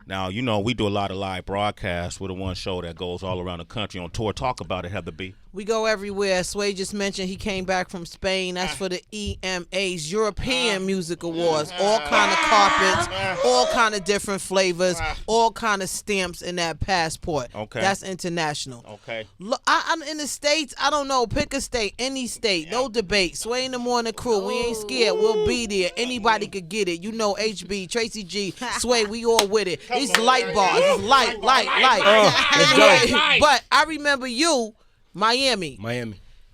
Now, you know, we do a lot of live broadcasts. We're the one show that goes all around the country on tour. Talk about it, Heather B. We go everywhere. Sway just mentioned he came back from Spain. That's for the EMAs, European Music Awards. All kind of carpets, all kind of different flavors, all kind of stamps in that passport. Okay. That's international. Okay. Look, I'm in the States. I don't know. Pick a state, any state. No debate. Sway in the Morning Crew. We ain't scared. We'll be there. Anybody could get it. You know HB, Tracy G, Sway. We all with it. It's light bars. It's light. Let's go. But I remember you. Miami.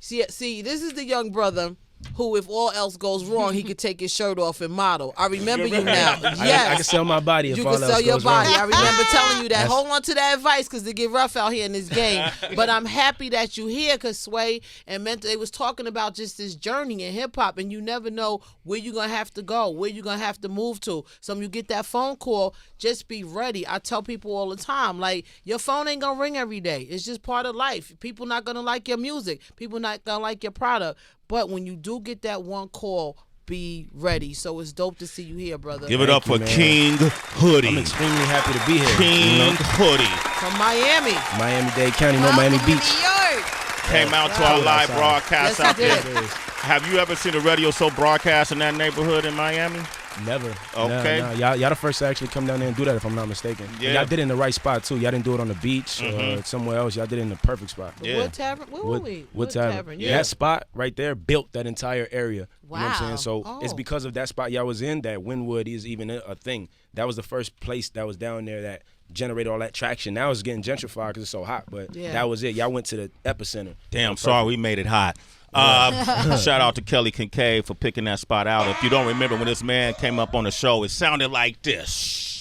See, this is the young brother who, if all else goes wrong, he could take his shirt off and model. I remember you now. Yes. I can sell my body if you all can else sell your goes body. wrong. I remember telling you that. Hold on to that advice because they get rough out here in this game. But I'm happy that you here because Sway and Mentor, they was talking about just this journey in hip-hop, and you never know where you're going to have to go, where you're going to have to move to. So when you get that phone call, just be ready. I tell people all the time, like, your phone ain't going to ring every day. It's just part of life. People not going to like your music. People not going to like your product. But when you do get that one call, be ready. So it's dope to see you here, brother. Give it up for King Hoodie. I'm extremely happy to be here. King Hoodie. From Miami. Miami-Dade County, Miami Beach. New York. Came out to our live broadcast out there. Yes, Have you ever seen a radio show broadcast in that neighborhood in Miami? Never. Okay. No. Y'all the first to actually come down there and do that, if I'm not mistaken. Yeah. And y'all did it in the right spot, too. Y'all didn't do it on the beach or somewhere else. Y'all did it in the perfect spot. Yeah. Wood Tavern? Where were we? Wood Tavern. Yeah. That spot right there built that entire area. Wow. You know what I'm saying? So it's Oh. because of that spot y'all was in that Wynwood is even a thing. That was the first place that was down there that generated all that traction. Now it's getting gentrified because it's so hot, but that was it. Y'all went to the epicenter. Damn, sorry we made it hot. Shout out to Kelly Kincaid for picking that spot out. If you don't remember when this man came up on the show, it sounded like this.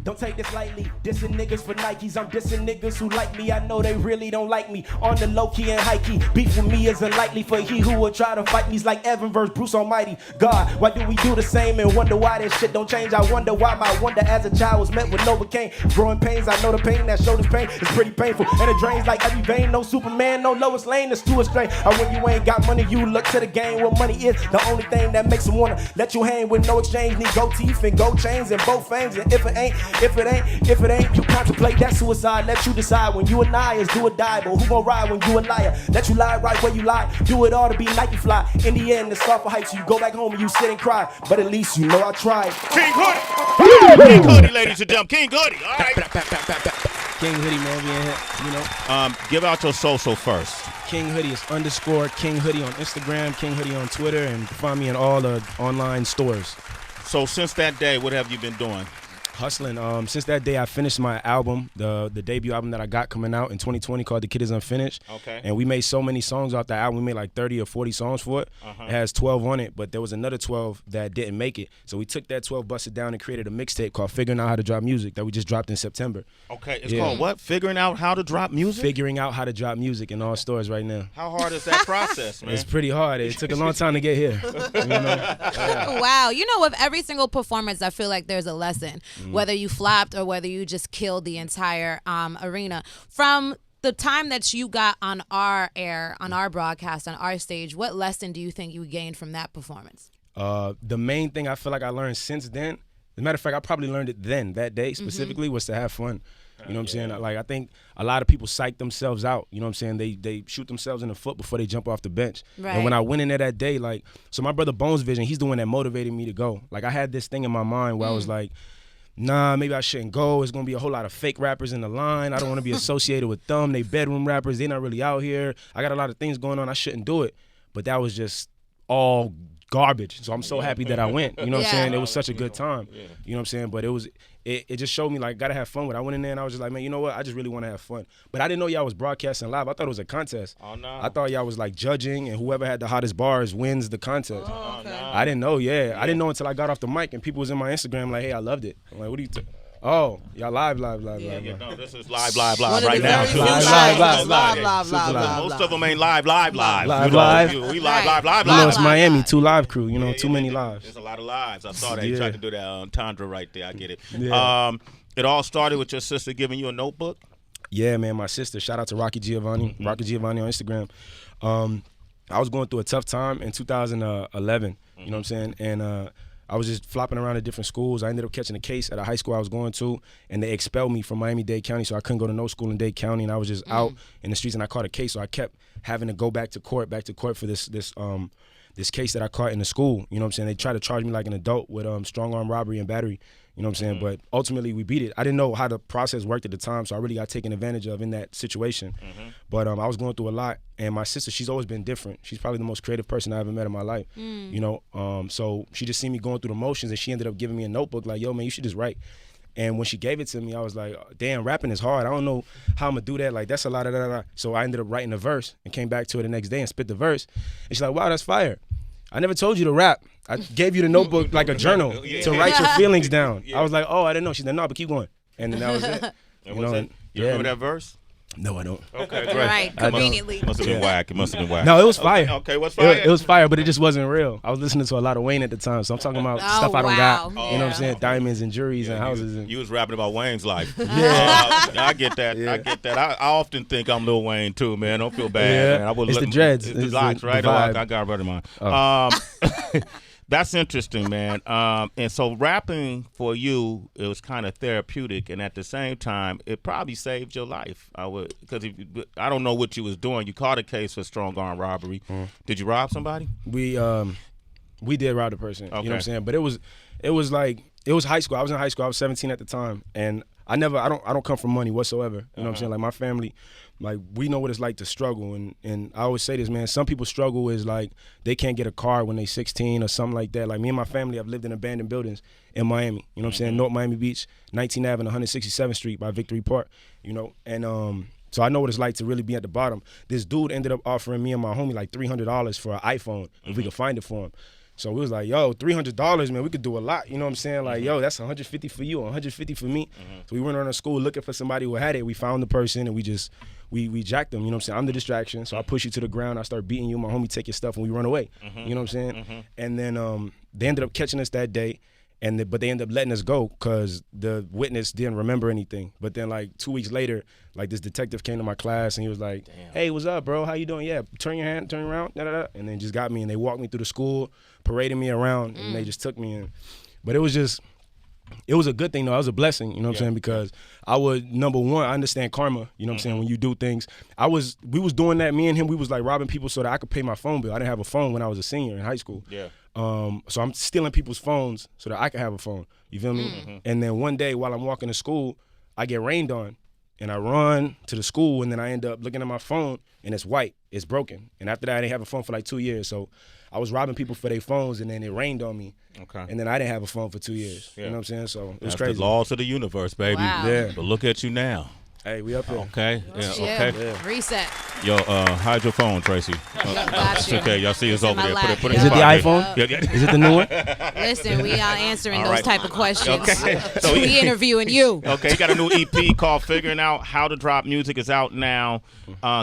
Don't take this lightly, dissing niggas for Nikes. I'm dissing niggas who like me, I know they really don't like me. On the low key and high key, beef with me is unlikely. For he who will try to fight me's like Evan versus Bruce Almighty. God, why do we do the same and wonder why this shit don't change? I wonder why my wonder as a child was met with Novocaine. Growing pains, I know the pain, that shoulders pain is pretty painful. And it drains like every vein, no Superman, no Lois Lane, that's too astray. And when you ain't got money, you look to the game where money is. The only thing that makes them wanna let you hang with no exchange. Need gold teeth and gold chains and both fangs. And if it ain't, you contemplate that suicide. Let you decide when you and I is do or die. But who gon' ride when you a liar? Let you lie right where you lie. Do it all to be Nike fly. In the end, it's off for hype, so you go back home and you sit and cry. But at least you know I tried. King Hoodie. King Hoodie, ladies and gentlemen. King Hoodie. All right. King Hoodie, man, we in here, you know. Give out your social first. King Hoodie is _ King Hoodie on Instagram, King Hoodie on Twitter, and you can find me in all the online stores. So since that day, what have you been doing? Hustling. Since that day, I finished my album, the debut album that I got coming out in 2020 called The Kid Is Unfinished. Okay. And we made so many songs off that album. We made like 30 or 40 songs for it. It has 12 on it, but there was another 12 that didn't make it. So we took that 12, busted down, and created a mixtape called Figuring Out How to Drop Music that we just dropped in September. Okay. It's called what? Figuring out how to drop music? Figuring Out How to Drop Music in all stores right now. How hard is that process, man? It's pretty hard. It took a long time to get here. You know? Yeah. Wow. You know, with every single performance, I feel like there's a lesson, whether you flopped or whether you just killed the entire arena. From the time that you got on our air, on our broadcast, on our stage, what lesson do you think you gained from that performance? The main thing I feel like I learned since then, as a matter of fact, I probably learned it then, that day specifically, was to have fun. You know what I'm saying? Like, I think a lot of people psych themselves out. You know what I'm saying? They shoot themselves in the foot before they jump off the bench. Right. And when I went in there that day, like, so my brother Bones Vision, he's the one that motivated me to go. Like, I had this thing in my mind where I was like, nah, maybe I shouldn't go. It's going to be a whole lot of fake rappers in the line. I don't want to be associated with them. They bedroom rappers. They're not really out here. I got a lot of things going on. I shouldn't do it. But that was just all garbage. So I'm so happy that I went. You know what I'm saying? It was such a good time. You know what I'm saying? But it just showed me, like, gotta have fun with it. I went in there and I was just like, man, you know what? I just really want to have fun. But I didn't know y'all was broadcasting live. I thought it was a contest. Oh, no. I thought y'all was like judging and whoever had the hottest bars wins the contest. Oh, okay. I didn't know, I didn't know until I got off the mic and people was in my Instagram like, hey, I loved it. I'm like, what do you think? Oh, y'all live. No, this is live One of right the now. very few live. Most of them ain't live. Live. We live. You know, it's Miami, 2 live crew, you know, too many lives. There's a lot of lives. I saw that. You tried to do that entendre right there. I get it. Yeah. It all started with your sister giving you a notebook? Yeah, man, my sister. Shout out to Rocky Giovanni. Rocky Giovanni on Instagram. I was going through a tough time in 2011. You know what I'm saying? And I I was just flopping around to different schools. I ended up catching a case at a high school I was going to, and they expelled me from Miami-Dade County, so I couldn't go to no school in Dade County, and I was just out in the streets, and I caught a case, so I kept having to go back to court for this case that I caught in the school. You know what I'm saying? They tried to charge me like an adult with strong arm robbery and battery. You know what I'm saying? But ultimately, we beat it. I didn't know how the process worked at the time, so I really got taken advantage of in that situation. But I was going through a lot, and my sister, she's always been different. She's probably the most creative person I ever met in my life. You know, so she just seen me going through the motions, and she ended up giving me a notebook like, yo, man, you should just write. And when she gave it to me, I was like, damn, rapping is hard. I don't know how I'm going to do that. Like, that's a lot of that. So I ended up writing a verse and came back to it the next day and spit the verse. And she's like, wow, that's fire. I never told you to rap. I gave you the notebook like a journal to write your feelings down. I was like, oh, I didn't know. She said, no, but keep going. And then that was it. You remember that verse? No, I don't. Okay, great. Right, conveniently. Must have been whack. It must have been whack. No, it was fire. Okay, what's fire? It was fire, but it just wasn't real. I was listening to a lot of Wayne at the time, so I'm talking about stuff I don't got. You know what I'm saying? Diamonds and juries and houses. You was rapping about Wayne's life. I get that. Yeah. I get that. I often think I'm Lil Wayne too, man. Don't feel bad, man. I would It's the dreads. It's the It's locks, the right? vibe. I got a brother of mine. That's interesting, man. And so rapping for you, it was kind of therapeutic, and at the same time, it probably saved your life. Because I don't know what you was doing. You caught a case for strong arm robbery. Did you rob somebody? We did rob the person. Okay. You know what I'm saying? But it was high school. I was in high school. I was 17 at the time, and I don't come from money whatsoever. You know what I'm saying? Like my family, like we know what it's like to struggle, and I always say this, man. Some people struggle is like they can't get a car when they 16 or something like that. Like me and my family have lived in abandoned buildings in Miami. You know what I'm saying? North Miami Beach, 19th Avenue, 167th Street by Victory Park. You know, and so I know what it's like to really be at the bottom. This dude ended up offering me and my homie like $300 for an iPhone if we could find it for him. So we was like, yo, $300, man, we could do a lot. You know what I'm saying? Like, yo, that's $150 for you, $150 for me. So we went around the school looking for somebody who had it. We found the person, and we jacked them. You know what I'm saying? I'm the distraction, so I push you to the ground. I start beating you. My homie take your stuff, and we run away. You know what I'm saying? And then they ended up catching us that day, but they ended up letting us go because the witness didn't remember anything. But then like 2 weeks later, like this detective came to my class, and he was like, hey, what's up, bro? How you doing? Yeah, turn your hand, turn around, da-da-da. And then just got me, and they walked me through the school, paraded me around, and they just took me in. But it was a good thing, though. It was a blessing, you know what I'm saying? Because I would, number one, I understand karma, you know what I'm saying, when you do things. We was doing that, me and him, we was like robbing people so that I could pay my phone bill. I didn't have a phone when I was a senior in high school. Yeah. So I'm stealing people's phones so that I can have a phone. You feel me? And then one day while I'm walking to school, I get rained on. And I run to the school, and then I end up looking at my phone, and it's white. It's broken. And after that, I didn't have a phone for like 2 years. So I was robbing people for their phones, and then it rained on me. Okay. And then I didn't have a phone for 2 years. You know what I'm saying? So it was crazy. The laws of the universe, baby. Wow. Yeah. But look at you now. Hey, we up here. Okay. Yeah, okay. Yeah. Reset. Yo, hide your phone, Tracy. Got you. Okay, y'all see us in over my there. lap. Put it Is in it the pocket. iPhone? Yeah. Is it the new one? Listen, we are answering All those right. type of questions. Okay. So we interviewing you. Okay, he got a new EP called Figuring Out How to Drop Music. Is out now.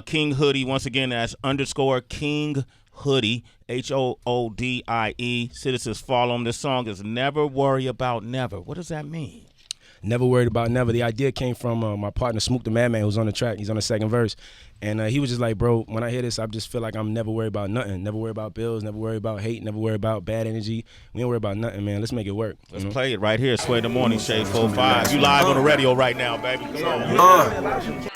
King Hoodie, once again, that's _King Hoodie, HOODIE. Citizens follow him. This song is Never Worry About Never. What does that mean? Never worried about never. The idea came from my partner, Smook the Madman, who's on the track. He's on the second verse. And he was just like, bro, when I hear this, I just feel like I'm never worried about nothing. Never worry about bills, never worry about hate, never worry about bad energy. We don't worry about nothing, man. Let's make it work. Let's play it right here. Sway the Morning, Shade 45. You live on the radio right now, baby. Come on.